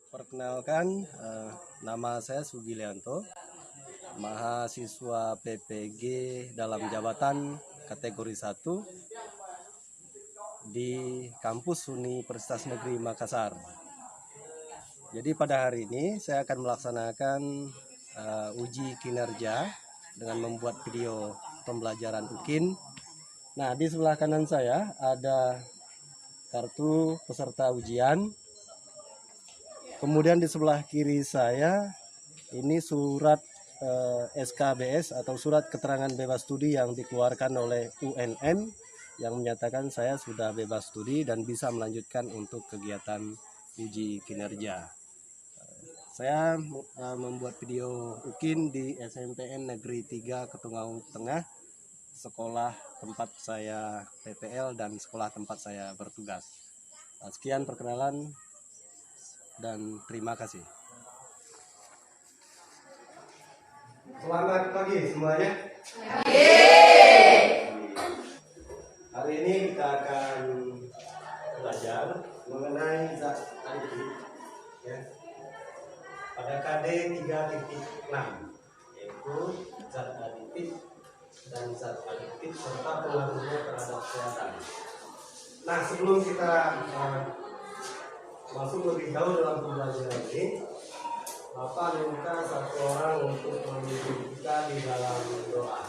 Perkenalkan, nama saya Sugilianto, mahasiswa PPG dalam jabatan kategori 1 di kampus Universitas Negeri Makassar. Jadi pada hari ini saya akan melaksanakan uji kinerja dengan membuat video pembelajaran UKIN. Nah, di sebelah kanan saya ada kartu peserta ujian. Kemudian di sebelah kiri saya ini surat SKBS atau surat keterangan bebas studi yang dikeluarkan oleh UNN yang menyatakan saya sudah bebas studi dan bisa melanjutkan untuk kegiatan uji kinerja. Saya membuat video UKIN di SMPN Negeri 3 Ketungaung Tengah, sekolah tempat saya PPL dan sekolah tempat saya bertugas. Sekian perkenalan dan terima kasih. Selamat pagi semuanya. Hari ini kita akan belajar mengenai zat aditif ya, pada KD 3.6, yaitu zat aditif dan zat aditif serta pengaruhnya terhadap kesehatan. Nah, sebelum kita masuk lebih jauh dalam pembelajaran ini, Bapak minta satu orang untuk memimpin kita di dalam doa.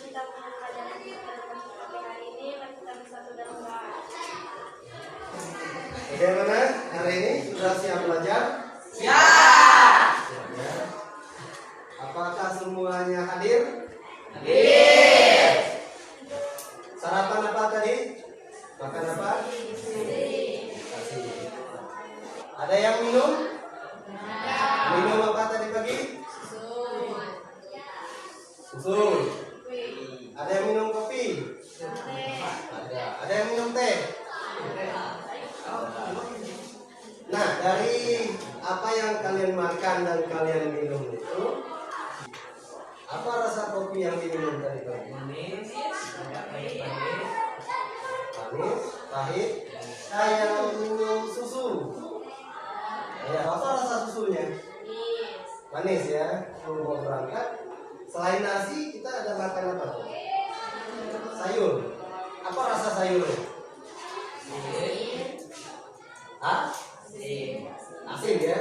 Kita punya pelajaran di hari ini, kita bersatu dalam doa. Bagaimana hari ini? Sudah siap belajar? Siap. Ya. Apakah semuanya hadir? Hadir. Sarapan apa tadi? Makan apa? Nasi. Ada yang minum? Minum apa tadi pagi? Susu. Ada yang minum kopi? Ada. Ada yang minum teh? Nah, dari apa yang kalian makan dan kalian minum itu, apa rasa kopi yang diminum tadi pagi? Manis, pahit. Kayak minum susu. Ya, apa rasa susunya? Manis ya. Mau berangkat. Selain nasi, kita ada makan apa? Sayur. Apa rasa sayurnya? Hah? Asin ya.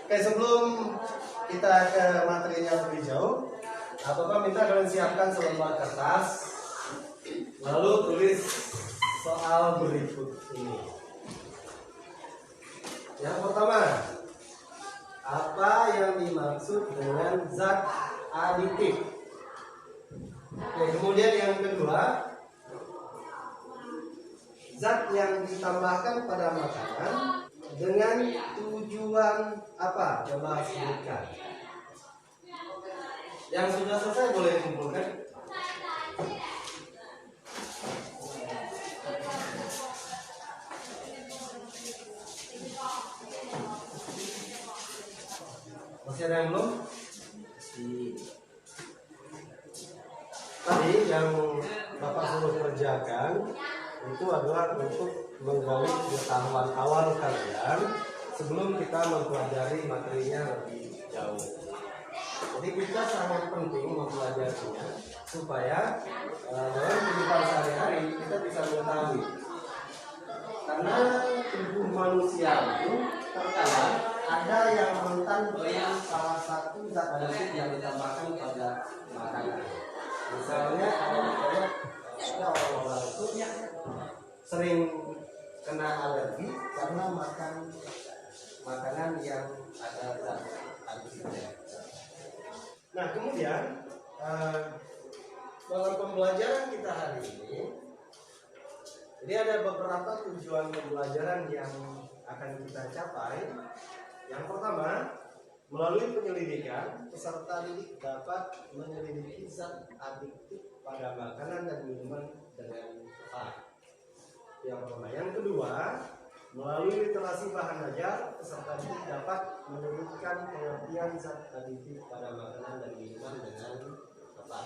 Oke, sebelum kita ke materinya lebih jauh, Bapak minta kalian siapkan selembar kertas, lalu tulis soal berikut ini. Yang pertama, apa yang dimaksud dengan zat aditif? Oke, kemudian yang kedua, zat yang ditambahkan pada makanan dengan tujuan apa? Coba sebutkan. Yang sudah selesai boleh dikumpulkan. Masih ada yang belum? Tadi yang Bapak suruh kerjakan itu adalah untuk menggali pengetahuan awal kalian sebelum kita mempelajari materinya lebih jauh. Jadi kita sangat penting mempelajarinya supaya dalam kehidupan sehari-hari kita bisa mengetahui. Karena tubuh manusia itu terkadang ada yang rentan dengan salah satu zat aditif yang ditambahkan pada makanan. Misalnya ada orang-orang itu sering kena alergi karena makan makanan yang ada zat aditifnya. Nah, kemudian dalam pembelajaran kita hari ini, jadi ada beberapa tujuan pembelajaran yang akan kita capai. Yang pertama, melalui penyelidikan, peserta didik dapat menyelidiki zat aditif pada makanan dan minuman dengan tepat. Yang pertama. Yang kedua, melalui literasi bahan ajar, peserta didik dapat menyebutkan pengertian zat aditif pada makanan dan minuman dengan tepat.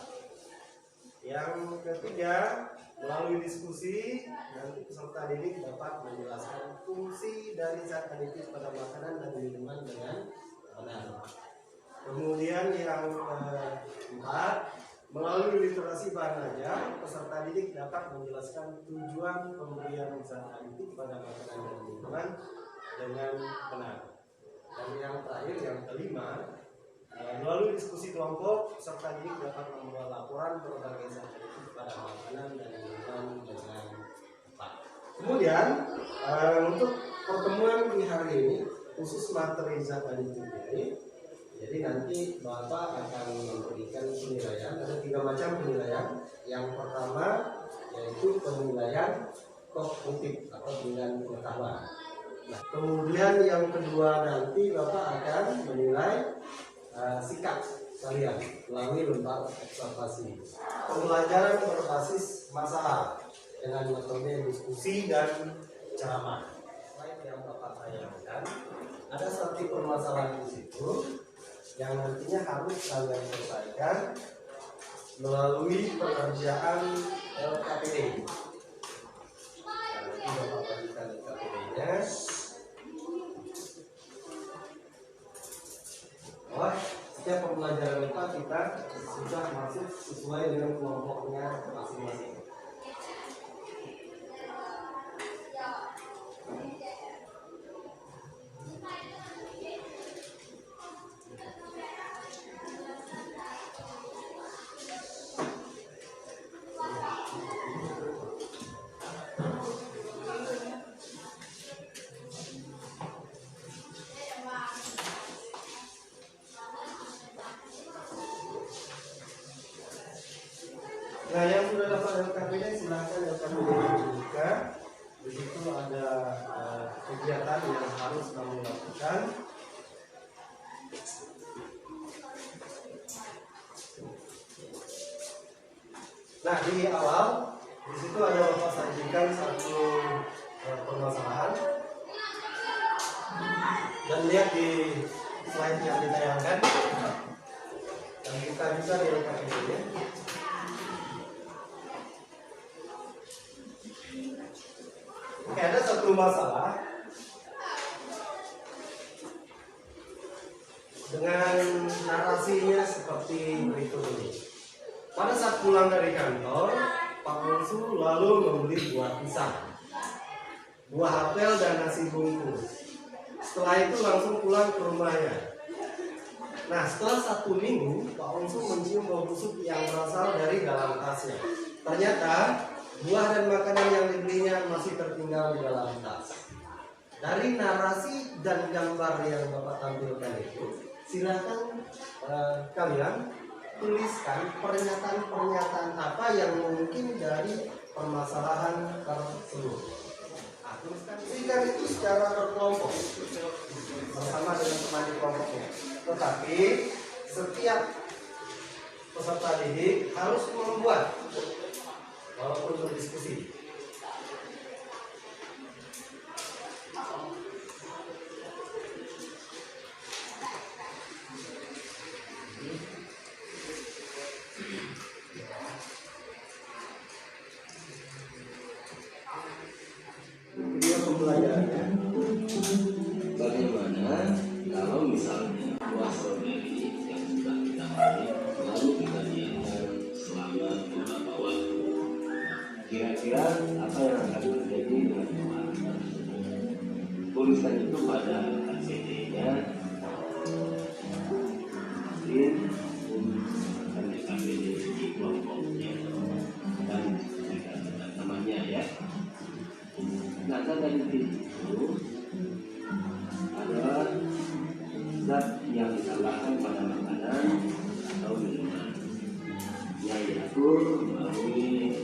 Yang ketiga, melalui diskusi, nanti peserta didik dapat menjelaskan fungsi dari zat aditif pada makanan dan minuman dengan benar. Kemudian yang keempat, melalui literasi bahan ajar, peserta didik dapat menjelaskan tujuan pemberian zat aditif pada makanan dan minuman dengan benar. Dan yang terakhir, yang kelima, melalui diskusi kelompok, peserta didik dapat membuat laporan berbagai zat aditif pada makanan dan minuman dengan tepat. Kemudian untuk pertemuan di hari ini khusus materi zat aditif ini, jadi nanti Bapak akan memberikan penilaian. Ada 3 macam penilaian. Yang pertama yaitu penilaian kognitif atau penilaian pengetahuan. Nah, kemudian yang kedua nanti Bapak akan menilai sikap kalian melalui lembar observasi. Pembelajaran berbasis masalah dengan metode diskusi dan ceramah. Slide yang Bapak tayangkan, ada satu permasalahan di situ yang nantinya harus kalian selesaikan melalui pengerjaan LKPD. Nanti Bapak bagikan LKPD-nya. Setiap pembelajaran kita sudah masuk sesuai dengan kelompoknya masing-masing. Nah, yang sudah dapat LKPD silahkan LKPD dibuka. Di situ ada kegiatan yang harus kamu lakukan. Nah, di awal di situ ada Bapak sajikan satu permasalahan. Dan lihat di slide yang ditayangkan. Dan kita bisa di LKPD-nya. Oke, ada satu masalah dengan narasinya seperti berikut ini. Pada saat pulang dari kantor, Pak Monsu lalu membeli buah pisang, buah apel dan nasi bungkus. Setelah itu langsung pulang ke rumahnya. Nah, setelah 1 minggu, Pak Monsu mencium bau busuk yang berasal dari dalam tasnya. Ternyata buah dan makanan yang dibelinya masih tertinggal di dalam tas. Dari narasi dan gambar yang Bapak tampilkan itu, silakan kalian tuliskan pernyataan-pernyataan apa yang mungkin dari permasalahan tersebut. Nah, tuliskan itu secara berkelompok bersama dengan teman di kelompoknya. Tetapi setiap peserta didik harus membuat walaupun berdiskusi. Video pembelajarannya. Bagaimana kalau misalnya buah stroberi yang sudah kita beli lalu kita diamkan selama beberapa waktu? Kira-kira apa yang akan terjadi dengan buah tersebut? Tuliskan itu pada LCD-nya. Akan LKPD di kelompoknya dan diskusikan dengan temannya ya. Nah, dari itu adalah zat yang ditambahkan pada makanan atau minuman yang diatur melalui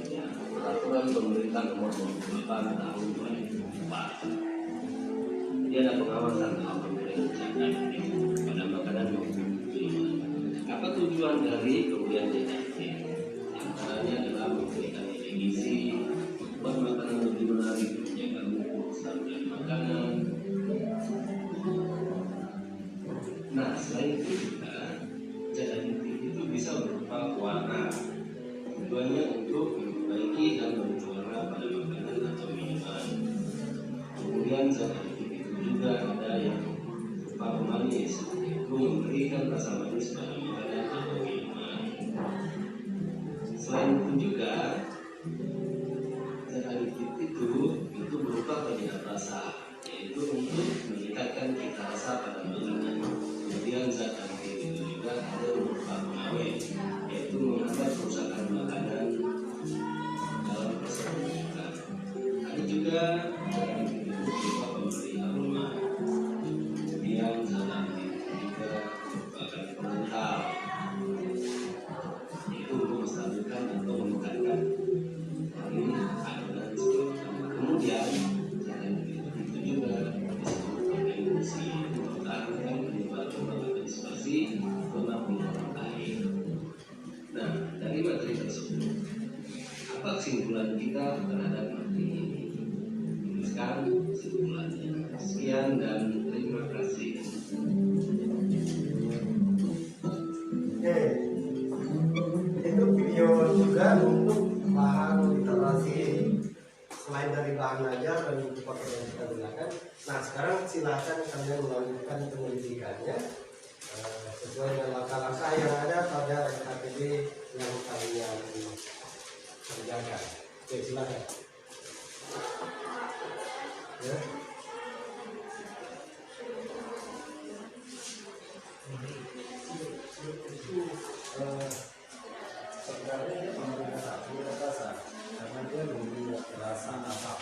peraturan pemerintah nomor 28 tahun 2004. Jadi ada pengawasan soal pemberian zat aditif pada makanan maupun minuman. Apa tujuan dari pemberian zat aditif? Antaranya adalah memberikan nilai gizi, membuat makanan lebih menarik, menjaga mutu dan makanan. Nah, selain itu juga zat aditif itu bisa berupa warna. Tujuannya untuk memperbaiki dan memberi warna pada makanan atau minuman. Kemudian zat aditif itu Tuhan Yesus itu memberikan rasa manis bagi ibadah atau iman. Selain itu juga zat aditif itu berupa penyedap rasa, yaitu untuk meningkatkan cita rasa pada makanan. Kemudian zat aditif itu juga ada berupa pengawet, yaitu menghambat kerusakan makanan dalam proses pembukaan. Ada juga zat aditif itu berupa pemberi aroma. Kemudian zat aditif itu juga merupakan pengental, yaitu untuk menstabilkan atau meningkatkan dari adonan seperti. Kemudian zat aditif itu juga disebut sebagai emulsi, yaitu mempertahankan penyebaran atau dispersi guna pengeluaran air. Nah, dari materi tersebut, apa kesimpulan kita terhadap materi ini? Sekarang kesimpulannya. Sekian dan terima kasih. Oke, itu video juga untuk bahan literasi selain dari bahan ajar dan buku paket yang kita gunakan. Nah, sekarang silakan kalian melanjutkan penyelidikannya sesuai dengan langkah-langkah yang ada pada SKPD yang kalian kerjakan. Oke, silakan. Ya. Sebenarnya dia memberi rasa karena dia memberi rasa asap.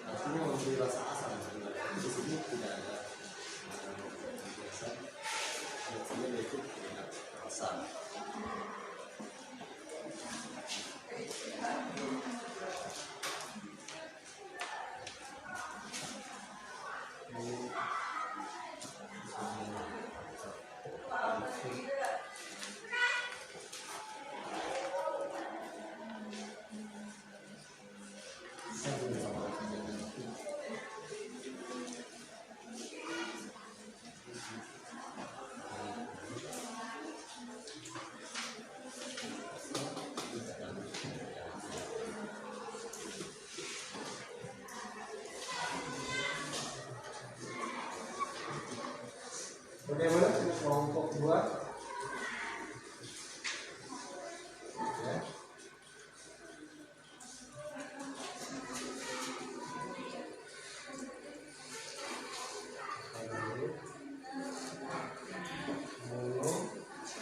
Artinya memberi rasa asam sebenarnya. Di sini tidak ada biasa, artinya itu tidak asam. Bagaimana kelompok 2? Ya.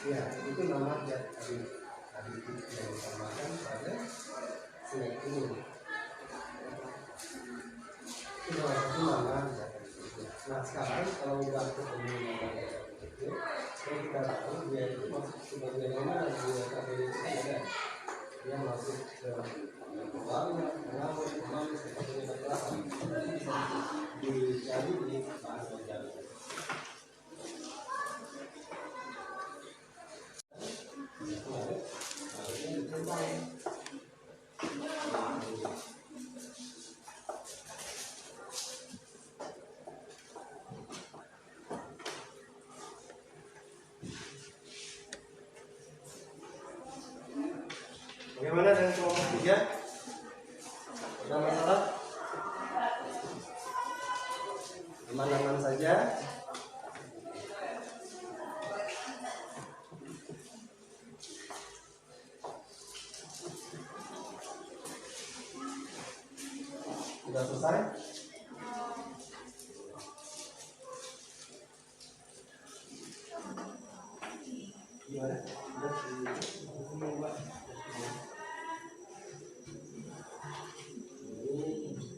Ya, itu nama zat aditif yang ditambahkan pada snack ini. Itu nama zat aditifnya. Nah, sekarang kalau udah ketemu nama zat aditifnya, kalau kita tahu dia itu masuk sebagai nama di KBD itu ada. Dia masuk ke warna, pengawet, pemanis, seperti kekerasan. Jadi bisa dicari di bahan ajar. Bagaimana dengan kelompok 3? Ada masalah? Aman-aman saja? Sudah selesai? Gimana? Ini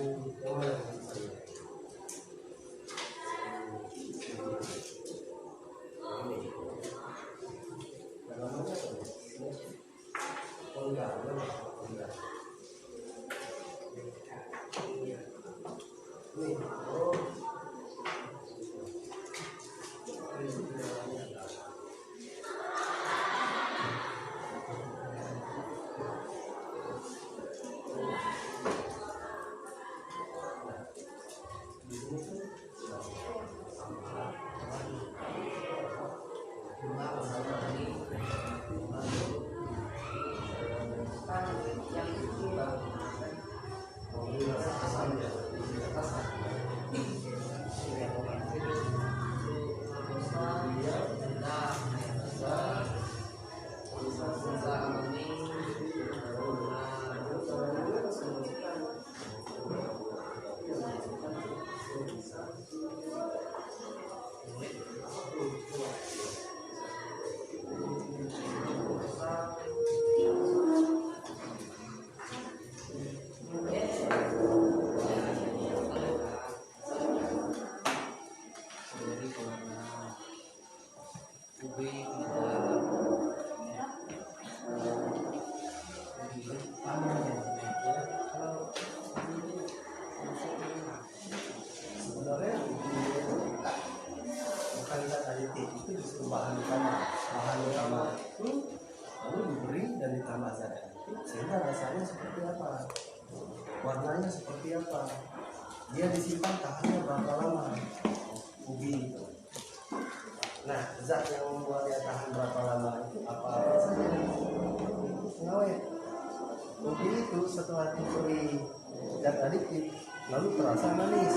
yang mana yang saya? Ini. Namanya apa? Oh enggak, enggak. Nih, oh. Sebenarnya bukan zat aditif, itu justru bahan utama itu lalu diberi dan ditambah zat aditif sehingga rasanya seperti apa, warnanya seperti apa, dia disimpan tahannya berapa lama, ubi itu. Nah, zat yang membuat dia tahan berapa lama itu apa saja? Pengawet. Ubi itu setelah diberi zat aditif lalu terasa manis.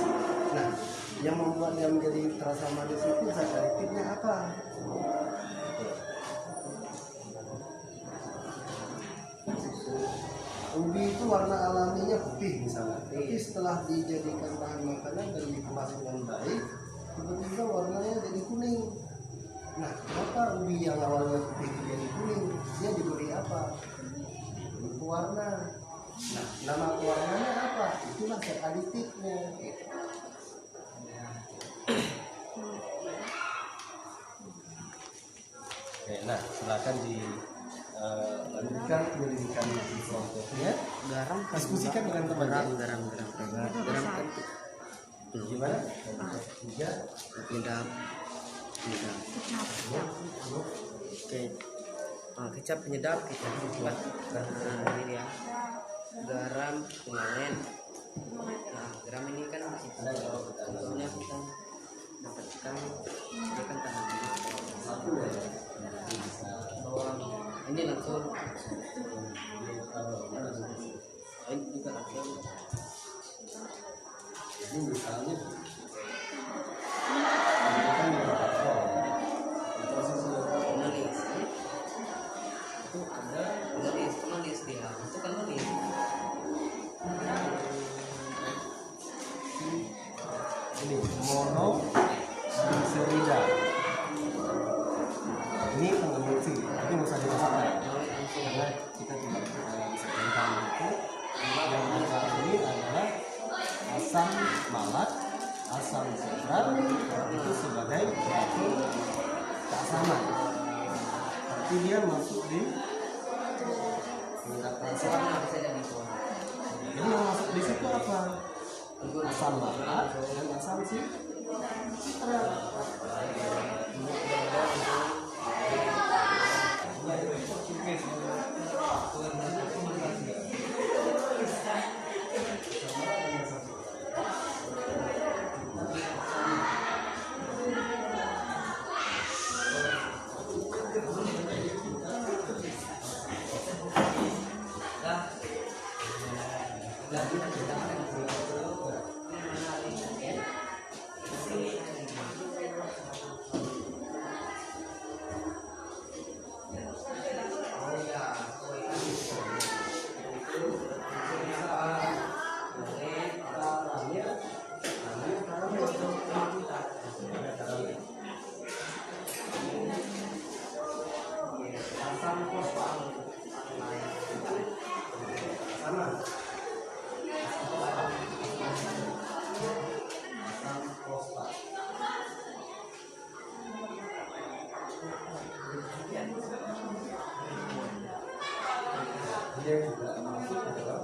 Nah, yang membuat dia menjadi terasa manis itu zat aditifnya apa? Ubi itu warna alaminya putih misalnya, tapi setelah dijadikan bahan makanan dan dikemas dengan baik, tiba-tiba warnanya jadi kuning. Nah, kenapa ubi yang awalnya putih jadi kuning? Dia diberi apa? Pewarna. Nah, nama pewarnanya apa? Itulah zat aditifnya. Oke, nah silakan dilanjutkan penyelidikan di selanjutnya. Garam Diskusikan dengan teman-teman. garam kan Gimana? Tiga. penyedap oke. Kecap penyedap kita buat ini dia garam pengawet. Nah, garam ini kan contohnya kita dapatkan dia kan tahan Satu ya. bawang ini langsung ini juga langsung Ini misalnya ini kan proses menulis itu ada menulis dia itu kan menulis ini monoglicerida. Ini pengemulsi, tapi nggak usah dimasakkan karena kita tidak bisa tentang itu. Yang kita ini adalah asam malat, asam sitrat itu sebagai bahan keasaman. Tapi dia masuk di tingkat rasa. warna bisa jadi warna. Jadi yang masuk di situ apa? Asam malat dan asam sitrat. Sama. dia juga masuk ke dalam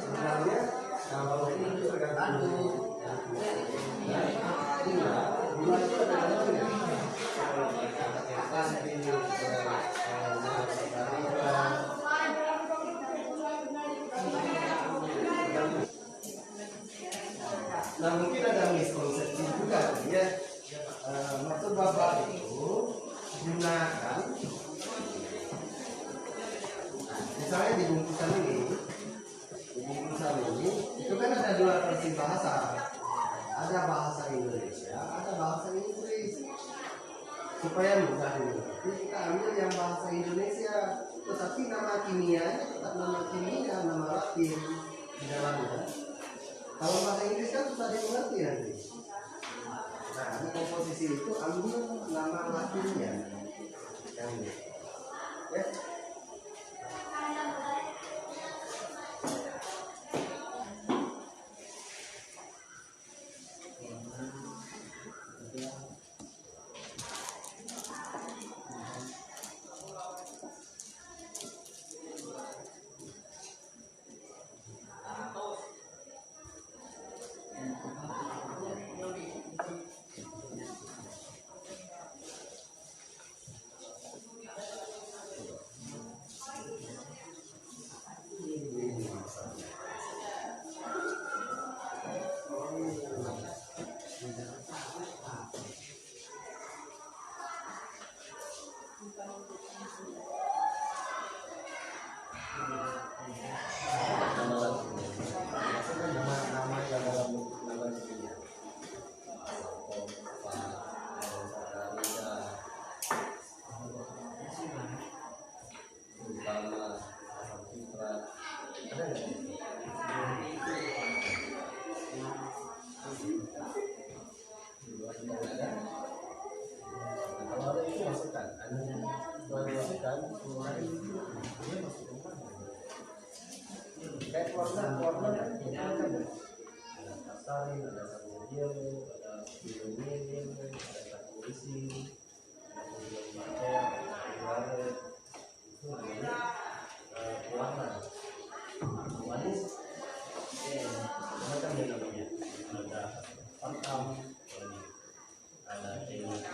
sebenarnya kalau ini tergantung gula itu ada dalamnya nah mungkin ada miskonsepsi juga ya. Maksud Bapak itu gunakan misalnya di bungkusan ini itu kan ada dua versi bahasa, ada bahasa Indonesia, ada bahasa Inggris. Supaya mudah dimengerti kita ambil yang bahasa Indonesia, tetapi nama kimianya tetap nama kimia, nama Latin di dalamnya. Kalau bahasa Inggris kan susah dimengerti nanti. Nah, di komposisi itu ambil nama Latinnya yang ini. Ya. Kalau ada itu masukkan, setelah dimasukkan keluarin dia masuk ke mana? Kayak warna kan kita kan ada pasarin, ada samudium, ada biomedin, ada sakurisi, ada biomate, ada itu namanya warna manis. Macam dia namanya ada pantam, ada teknik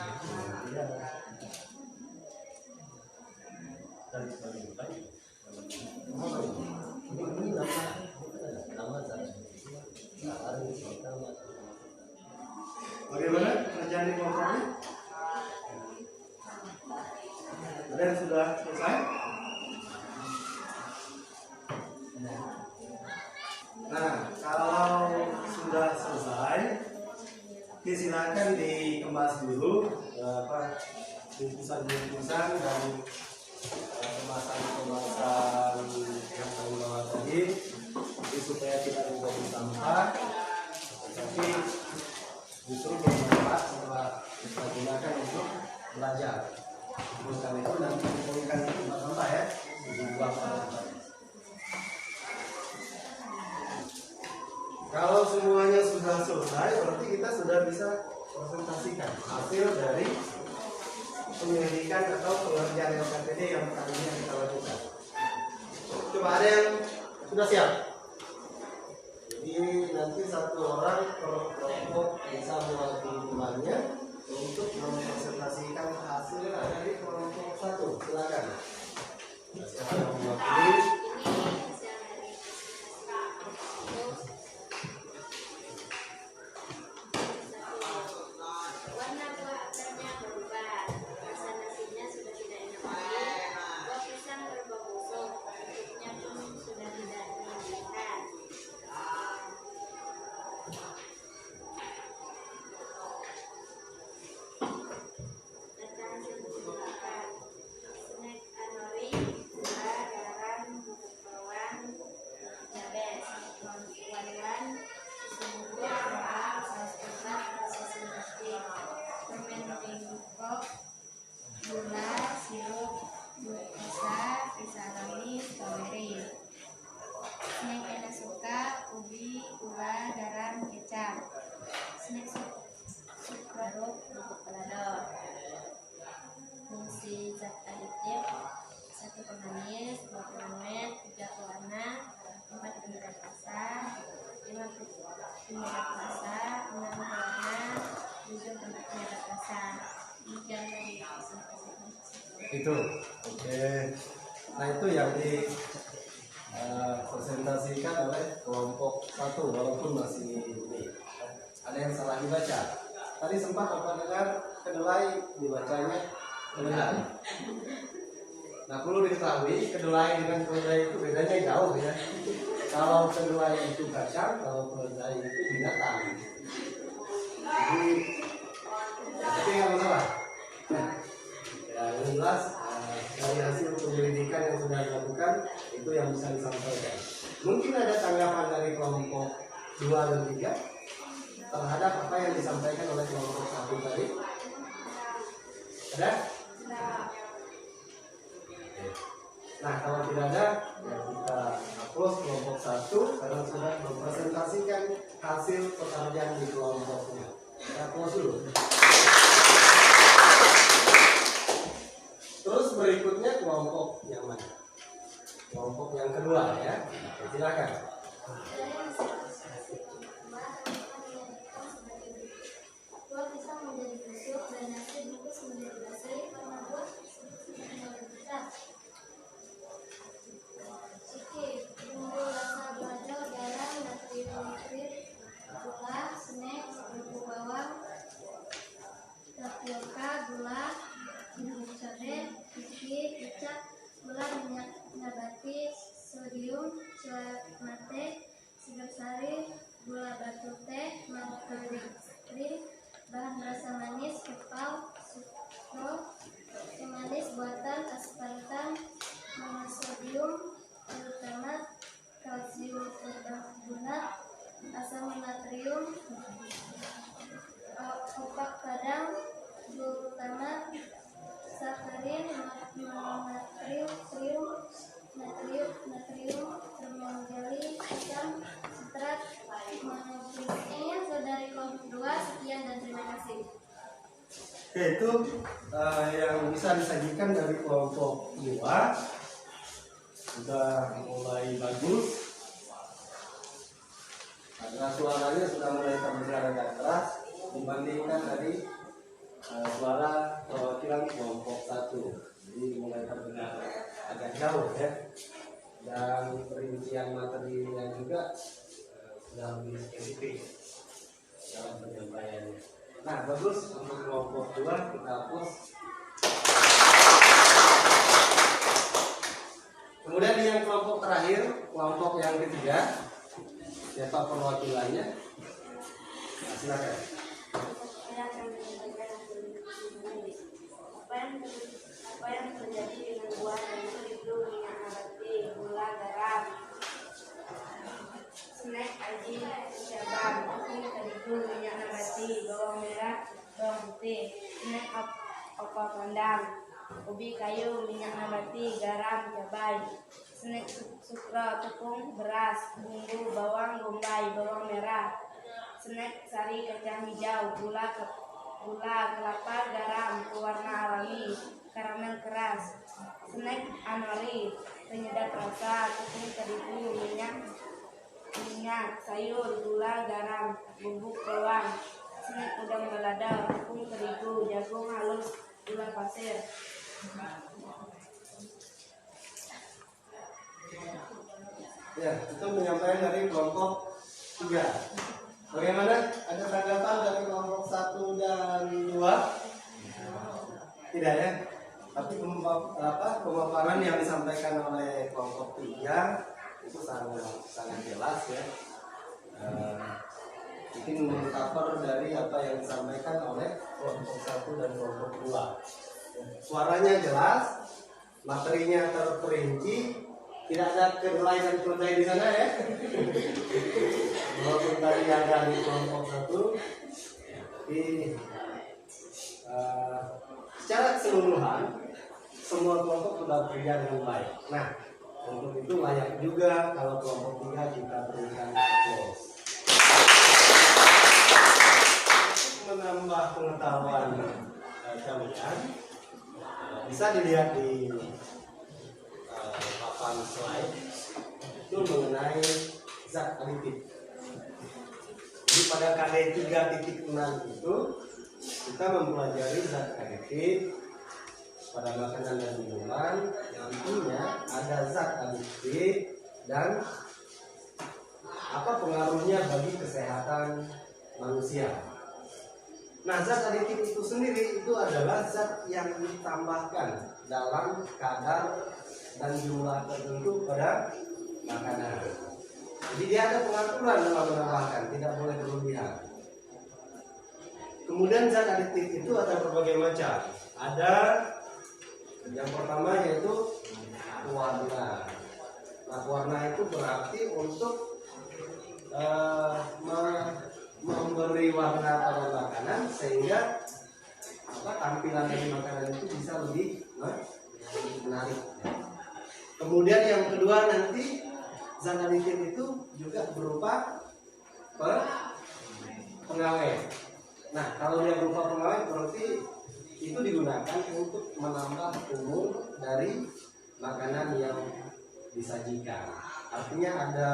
dan sebagainya. Ini nama bagaimana kerjaan di kompornya? Ada yang sudah selesai? Nah, kalau sudah selesai, silakan dikemas dulu bungkusan-bungkusan dan kemasan-kemasan yang kami bawa tadi, jadi supaya tidak menjadi sampah, tapi justru bermanfaat setelah kita gunakan untuk belajar. Bungkusan itu nanti dikumpulkan itu sampah ya, dibuang ke tempat. Kalau semuanya sudah selesai, berarti kita sudah bisa presentasikan hasil dari penyelidikan atau pengerjaan LKPD yang kali ini kita lakukan. Coba ada yang sudah siap? Jadi nanti satu orang per kelompok bisa mewakili temannya untuk mempresentasikan hasil dari kelompok satu. Silakan. Siapa yang mewakili? Snack Anori 2, zat aditif, 1 pemanis, 2 pemamet, 3 pewarna, 4 penyedap rasa, 5 penyedap rasa, 6 pewarna, 7 penyedap rasa. Demikian tadi presentasikan. Itu oke. Nah itu yang di presentasikan oleh kelompok 1 walaupun masih ini ada yang salah dibaca. Tadi sempat Bapak dengar kedelai dibacanya kedelai. Nah perlu diketahui kedelai dengan keledai itu bedanya jauh ya. Kalau kedelai itu kacang, kalau keledai itu binatang. Jadi tapi nggak masalah. Nah, ya, yang jelas dari hasil penyelidikan yang sudah dilakukan itu yang bisa disampaikan. Mungkin ada tanggapan dari kelompok 2 dan 3 terhadap apa yang disampaikan oleh kelompok 1 tadi. Ada? Nah kalau tidak ada, ya kita hapus kelompok 1 karena sudah mempresentasikan hasil pekerjaan di kelompoknya. Kita close dulu. Terus berikutnya kelompok yang mana? Kelompok yang kedua ya. Silakan. Buah pisang menjadi busuk dan nasi bungkus menjadi basi karena buah menjadi besar. Oke, bumbu rasa balado, garam, natrium nitrit, gula, snack, bumbu bawang, tapioka, gula, bubuk cabai, gizi, kecap, gula, minyak nabati, sodium, mate, sigar sari, gula batu teh, maltodextrin, bahan rasa manis, kepal, sukrol, pemanis buatan, aspartam, monosodium, glutamate, kalsium karbonat, asam natrium, opak kadang, glutamate, sakarin, natrium, permanganate, asam sitrat, monoglikserin. Saudari kelompok 2, sekian dan terima kasih. Oke, itu yang bisa disajikan dari kelompok 2 sudah mulai bagus. Karena suaranya sudah mulai terdengar agak keras dibandingkan tadi suara perwakilan kelompok 1. Jadi mulai terdengar agak jauh ya. Dan perincian materinya juga sudah lebih spesifik dalam penyampaiannya. Nah, bagus untuk kelompok 2 kita hapus. Kemudian di yang kelompok terakhir, kelompok yang ketiga, siapa perwakilannya? Nah, silakan. Apa yang terjadi dengan buah dan itu minyak nabati, gula, garam, snack, aji, cabai, tepung terigu, minyak nabati, bawang merah, bawang putih, snack, opak kandang, ubi kayu, minyak nabati, garam, cabai, snack, sukra, tepung beras, bumbu, bawang bombay, bawang merah, snack, sari, kacang hijau, gula, kelapa, garam, pewarna alami, karamel keras, snack, anori, penyedap rasa, tepung terigu, minyak, sayur, gula, garam, bubuk bawang, snack udang balado, tepung terigu, jagung halus, gula pasir. Ya, itu penyampaian dari kelompok 3. Bagaimana? Ada tanggapan dari kelompok 1 dan 2? Tidak ya? Tapi pemaparan yang disampaikan oleh kelompok 3 itu sangat jelas ya. Mungkin mengcover dari apa yang disampaikan oleh kelompok 1 dan kelompok 2. Suaranya jelas, materinya terperinci, tidak ada kedelai dan keledai di sana ya. Walaupun tadi ada di kelompok 1, tapi secara keseluruhan semua kelompok sudah bekerja dengan baik. Nah, untuk itu layak juga kalau kelompok 3 kita berikan applause. Menambah pengetahuan kalian, Bisa dilihat di papan slide itu mengenai zat aditif. Jadi pada KD 3.6 itu kita mempelajari zat aditif pada makanan dan minuman yang intinya ada zat aditif dan apa pengaruhnya bagi kesehatan manusia. Nah, zat aditif itu sendiri itu adalah zat yang ditambahkan dalam kadar dan jumlah tertentu pada makanan. Jadi dia ada pengaturan dalam menambahkan, tidak boleh berlebihan. Kemudian zat aditif itu ada berbagai macam. Ada yang pertama yaitu pewarna. Nah, warna itu berarti untuk memberi warna pada makanan sehingga tampilan dari makanan itu bisa lebih menarik. Kemudian yang kedua nanti zat aditif itu juga berupa pengawet. Nah, kalau dia berupa pengawet berarti itu digunakan untuk menambah umur dari makanan yang disajikan. Artinya ada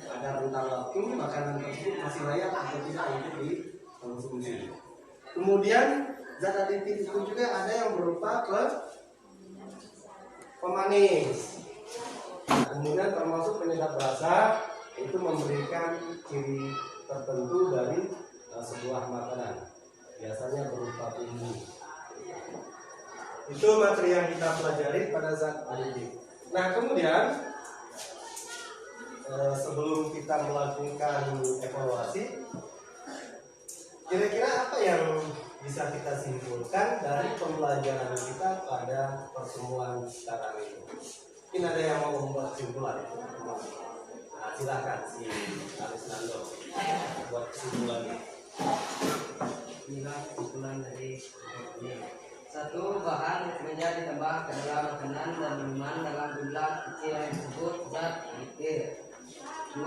ada rentang waktu makanan tersebut masih layak atau tidak untuk dikonsumsi. Kemudian zat aditif itu juga ada yang berupa pemanis. Nah, kemudian termasuk penyedap rasa itu memberikan ciri tertentu dari sebuah makanan. Biasanya berupa bumbu. Itu materi yang kita pelajari pada zat aditif. Nah, kemudian sebelum kita melakukan evaluasi, kira-kira apa yang bisa kita simpulkan dari pembelajaran kita pada pertemuan sekarang ini? Mungkin ada yang mau membuat kesimpulan? Nah, silakan si Aris Nando buat kesimpulannya. Inilah kesimpulan dari ini. 1. Bahan menjadi ditambah ke dalam makanan dan minuman dalam jumlah kecil yang disebut zat aditif. 2.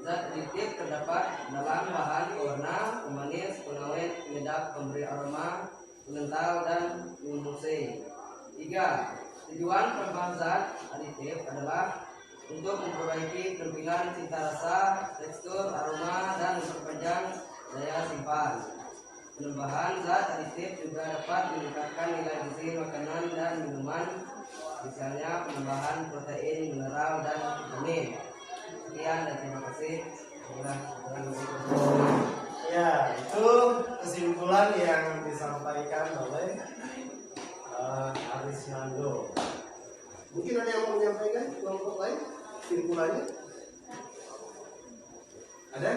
Zat aditif terdapat dalam bahan pewarna, pemanis, pengawet, penyedap, pemberi aroma, pengental, dan pengembus. 3. Tujuan penambahan zat aditif adalah untuk memperbaiki tampilan, cita rasa, tekstur, aroma, dan memperpanjang daya simpan. Penambahan zat aditif juga dapat meningkatkan nilai gizi makanan dan minuman, misalnya penambahan protein, mineral, dan vitamin. Sekian dan terima kasih. Ya, itu kesimpulan yang disampaikan oleh Aris Nando. Mungkin ada yang mau menyampaikan kelompok lain kesimpulannya? Ada?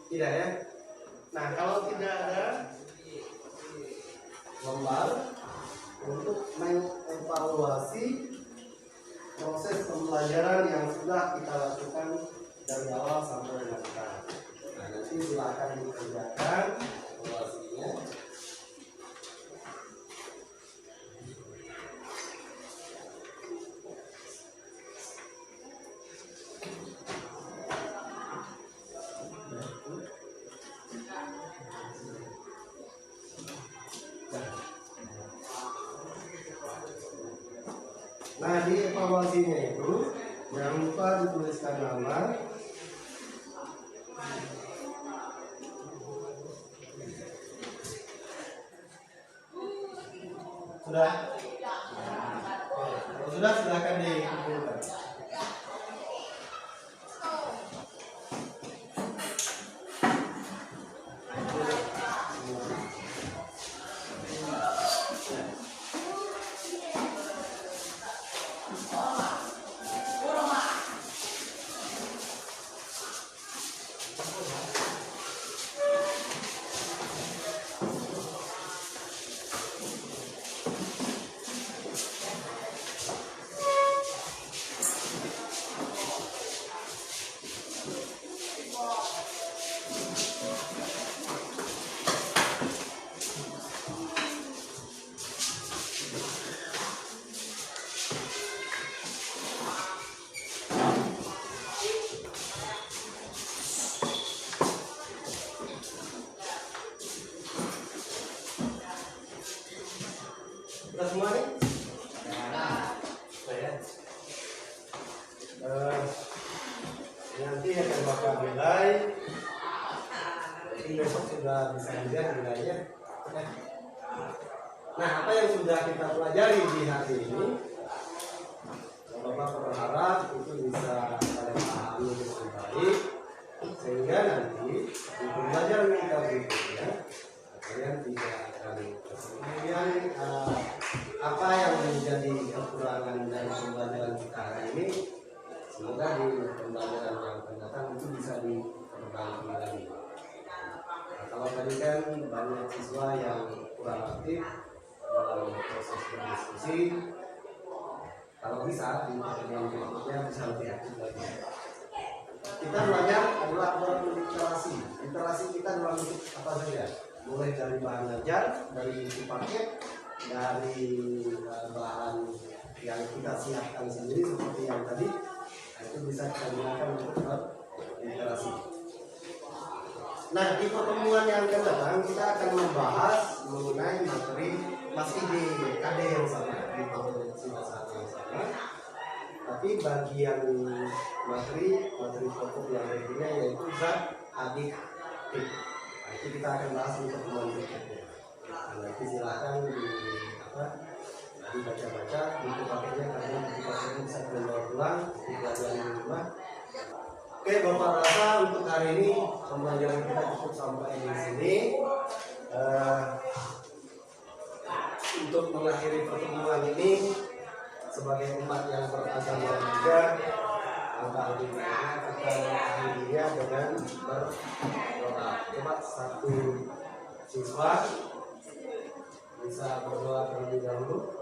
Tidak ya? Nah, kalau tidak ada lembar untuk mengevaluasi proses pembelajaran yang sudah kita lakukan dari awal sampai dengan sekarang. Nah, nanti silakan dikerjakan evaluasinya. Nah, di evaluasinya itu jangan lupa dituliskan nama, sudah? Kalau sudah, silakan dikumpulkan. Kita semua nih? Nanti akan Bapak nilai. Jadi besok sudah bisa dilihat nilainya. Nah, apa yang sudah kita pelajari di hari ini, Bapak berharap itu bisa kalian pahami dengan baik, sehingga nanti di pembelajaran kita berikutnya kalian tidak akan kemudian apa yang menjadi kekurangan dari pembelajaran kita hari ini, semoga di pembelajaran yang akan datang itu bisa diperbaiki lagi. Nah, kalau tadi kan banyak siswa yang kurang aktif dalam proses berdiskusi, kalau bisa di pertemuan berikutnya bisa lebih aktif lagi. Kita belajar adalah berliterasi. Literasi kita dalam bentuk apa saja? Mulai dari bahan ajar, dari isi paket, dari bahan yang kita siapkan sendiri seperti yang tadi, itu bisa kita gunakan untuk berliterasi. Nah, di pertemuan yang akan datang kita akan membahas mengenai materi masih di KD yang sama, di kompetensi bahasa yang sama. Tapi bagian materi pokok yang berikutnya yaitu zat adiktif. Nah, itu kita akan bahas di pertemuan berikutnya. Nah, nanti silakan dibaca-baca buku paketnya, karena buku paketnya bisa kalian bawa pulang di pelajaran di rumah. Oke, Bapak rasa untuk hari ini pembelajaran kita cukup sampai di sini. Untuk mengakhiri pertemuan ini sebagai umat yang beragama juga, maka kita mengakhirinya dengan berdoa. Coba satu siswa bisa berdoa terlebih dahulu.